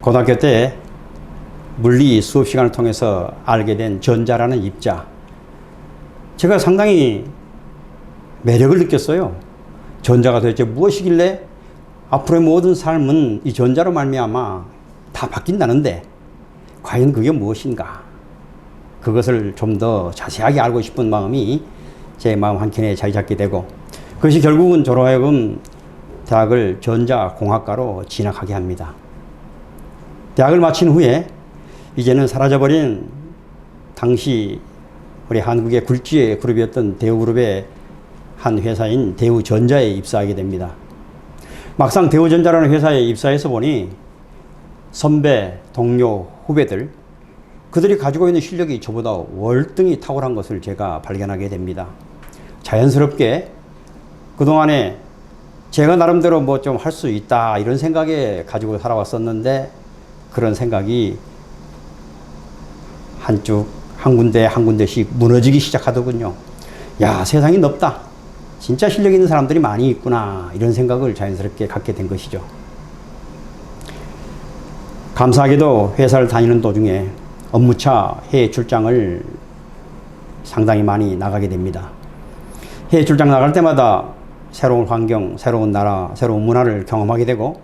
고등학교 때 물리 수업 시간을 통해서 알게 된 전자라는 입자, 제가 상당히 매력을 느꼈어요. 전자가 도대체 무엇이길래 앞으로의 모든 삶은 이 전자로 말미암아 다 바뀐다는데 과연 그게 무엇인가? 그것을 좀 더 자세하게 알고 싶은 마음이 제 마음 한켠에 자리 잡게 되고, 그것이 결국은 저로 하여금 대학을 전자공학과로 진학하게 합니다. 대학을 마친 후에 이제는 사라져버린 당시 우리 한국의 굴지의 그룹이었던 대우그룹의 한 회사인 대우전자에 입사하게 됩니다. 막상 대우전자라는 회사에 입사해서 보니 선배, 동료, 후배들, 그들이 가지고 있는 실력이 저보다 월등히 탁월한 것을 제가 발견하게 됩니다. 자연스럽게 그동안에 제가 나름대로 뭐 좀 할 수 있다 이런 생각에 가지고 살아왔었는데, 그런 생각이 한 군데씩 무너지기 시작하더군요. 야, 세상이 넓다. 진짜 실력 있는 사람들이 많이 있구나. 이런 생각을 자연스럽게 갖게 된 것이죠. 감사하게도 회사를 다니는 도중에 업무차 해외 출장을 상당히 많이 나가게 됩니다. 해외 출장 나갈 때마다 새로운 환경, 새로운 나라, 새로운 문화를 경험하게 되고,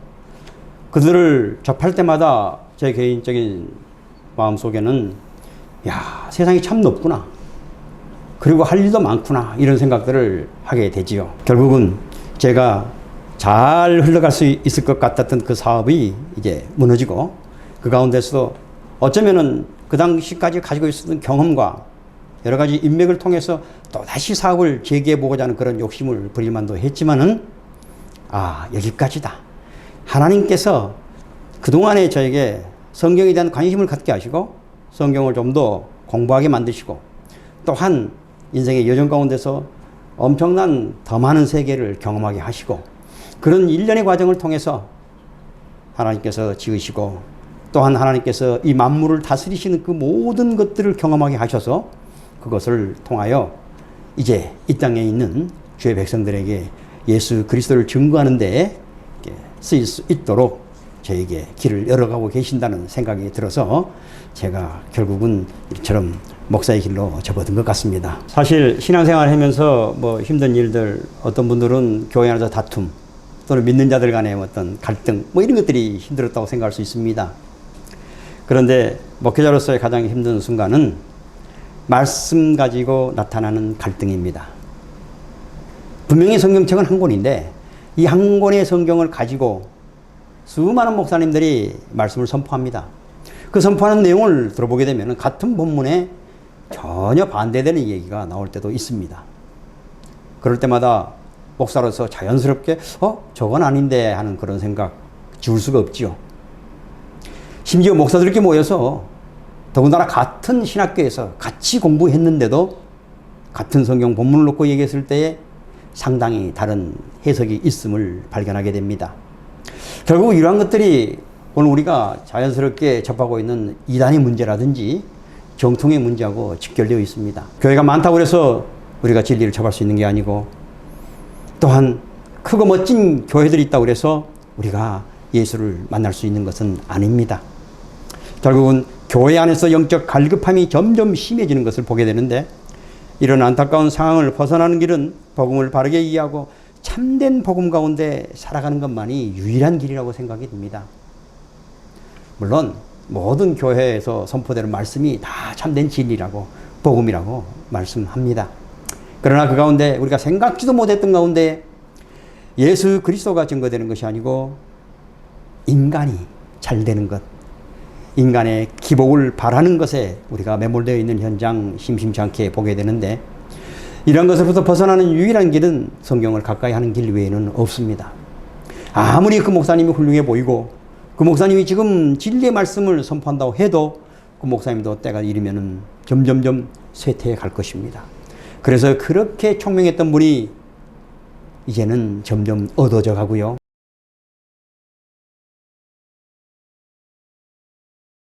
그들을 접할 때마다 제 개인적인 마음속에는 야, 세상이 참 넓구나. 그리고 할 일도 많구나. 이런 생각들을 하게 되지요. 결국은 제가 잘 흘러갈 수 있을 것 같았던 그 사업이 이제 무너지고, 그 가운데서도 어쩌면은 그 당시까지 가지고 있었던 경험과 여러 가지 인맥을 통해서 또 다시 사업을 재개해보고자 하는 그런 욕심을 부릴 만도 했지만은, 아, 여기까지다. 하나님께서 그동안에 저에게 성경에 대한 관심을 갖게 하시고 성경을 좀 더 공부하게 만드시고, 또한 인생의 여정 가운데서 엄청난 더 많은 세계를 경험하게 하시고, 그런 일련의 과정을 통해서 하나님께서 지으시고, 또한 하나님께서 이 만물을 다스리시는 그 모든 것들을 경험하게 하셔서 그것을 통하여 이제 이 땅에 있는 주의 백성들에게 예수 그리스도를 증거하는 데에 쓰일 수 있도록 저에게 길을 열어가고 계신다는 생각이 들어서 제가 결국은 이처럼 목사의 길로 접어든 것 같습니다. 사실 신앙생활 하면서 뭐 힘든 일들, 어떤 분들은 교회 안에서 다툼, 또는 믿는 자들 간의 어떤 갈등, 뭐 이런 것들이 힘들었다고 생각할 수 있습니다. 그런데 목회자로서의 가장 힘든 순간은 말씀 가지고 나타나는 갈등입니다. 분명히 성경책은 한 권인데 이 한 권의 성경을 가지고 수많은 목사님들이 말씀을 선포합니다. 그 선포하는 내용을 들어보게 되면 같은 본문에 전혀 반대되는 얘기가 나올 때도 있습니다. 그럴 때마다 목사로서 자연스럽게 저건 아닌데 하는 그런 생각 지울 수가 없지요. 심지어 목사들끼리 모여서 더군다나 같은 신학교에서 같이 공부했는데도 같은 성경 본문을 놓고 얘기했을 때에 상당히 다른 해석이 있음을 발견하게 됩니다. 결국 이러한 것들이 오늘 우리가 자연스럽게 접하고 있는 이단의 문제라든지 정통의 문제하고 직결되어 있습니다. 교회가 많다고 해서 우리가 진리를 접할 수 있는 게 아니고, 또한 크고 멋진 교회들이 있다고 해서 우리가 예수를 만날 수 있는 것은 아닙니다. 결국은 교회 안에서 영적 갈급함이 점점 심해지는 것을 보게 되는데, 이런 안타까운 상황을 벗어나는 길은 복음을 바르게 이해하고 참된 복음 가운데 살아가는 것만이 유일한 길이라고 생각이 듭니다. 물론 모든 교회에서 선포되는 말씀이 다 참된 진리라고, 복음이라고 말씀합니다. 그러나 그 가운데 우리가 생각지도 못했던 가운데 예수 그리스도가 증거되는 것이 아니고 인간이 잘 되는 것, 인간의 기복을 바라는 것에 우리가 매몰되어 있는 현장 심심치 않게 보게 되는데, 이런 것으로부터 벗어나는 유일한 길은 성경을 가까이 하는 길 외에는 없습니다. 아무리 그 목사님이 훌륭해 보이고 그 목사님이 지금 진리의 말씀을 선포한다고 해도 그 목사님도 때가 이르면은 점점점 쇠퇴해 갈 것입니다. 그래서 그렇게 총명했던 분이 이제는 점점 어두워져 가고요.